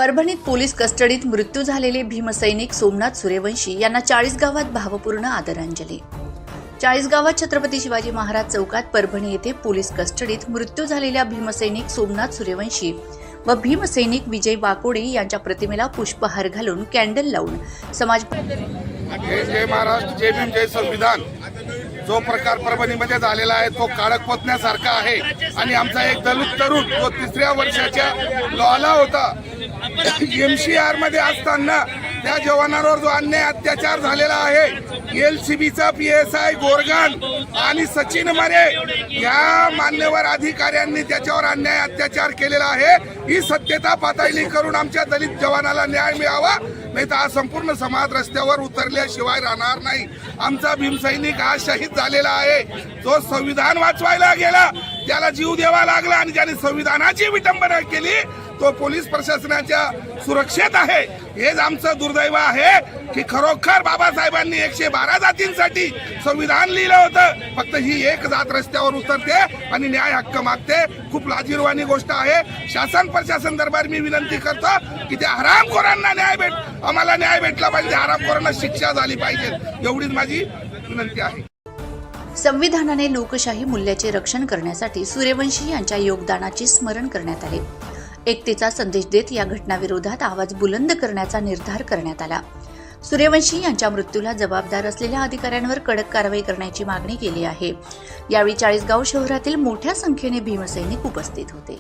परभणीत पोलीस कस्टडीत मृत्यू झालेले भीमसैनिक सोमनाथ सूर्यवंशी यांना चाळीसगावात भावपूर्ण आदरांजली। चाळीसगावात छत्रपती शिवाजी महाराज चौकात परभणी येथे पोलीस कस्टडीत मृत्यू झालेल्या भीमसैनिक सोमनाथ सूर्यवंशी व भीमसैनिक विजय वाकोडे यांच्या प्रतिमेला पुष्पहार घालून कॅन्डल लावून समाज जय महाराष्ट्र, जय भीम, जय संविधान जो प्रकार परभणीमध्ये झालेला आहे तो काळक पोचण्यासारखा आहे। आणि आमचा एक दलित तरुण जो 3ऱ्या वर्षाच्या लॉला होता, MCR मध्ये असताना त्या जवानांवर जो अन्याय अत्याचार झालेला आहे, LCBचा PSI गोरगान आणि सचिन मरे या मान्यवर अधिकाऱ्यांनी त्याच्यावर अन्याय अत्याचार केलेला आहे। ही सत्यता पातळी करून आमच्या दलित जवानाला न्याय मिळावा, नाही तर हा संपूर्ण समाज रस्त्यावर उतरल्याशिवाय राहणार नाही। आमचा भीमसैनिक आज शहीद झालेला आहे, जो संविधान वाचवायला गेला त्याला जीव द्यावा लागला आणि ज्याने संविधानाची विटंबना केली तो पोलीस प्रशासनाच्या सुरक्षेत आहे। हेच आमचं दुर्दैव आहे की खरोखर बाबासाहेबांनी 112 जातींसाठी संविधान लिहिलं होतं, फक्त ही एक जात रस्त्यावर उतरते आणि न्याय हक्क मागते। खूप लाजिरवाणी गोष्ट आहे। शासन प्रशासन दरबार मी विनंती करतो की त्या हरामखोरांना आम्हाला न्याय भेटला पाहिजे, हरामखोरांना शिक्षा झाली पाहिजे, एवढीच माझी विनंती आहे। संविधानाने लोकशाही मूल्याचे रक्षण करण्यासाठी सूर्यवंशी यांच्या योगदानाचे स्मरण करण्यात आले। एकतेचा संदेश देत या घटनाविरोधात आवाज बुलंद करण्याचा निर्धार करण्यात आला। सूर्यवंशी यांच्या मृत्यूला जबाबदार असलेल्या अधिकाऱ्यांवर कडक कारवाई करण्याची मागणी केली आहे। यावेळी चाळीसगाव शहरातील मोठ्या संख्येने भीमसैनिक उपस्थित होते।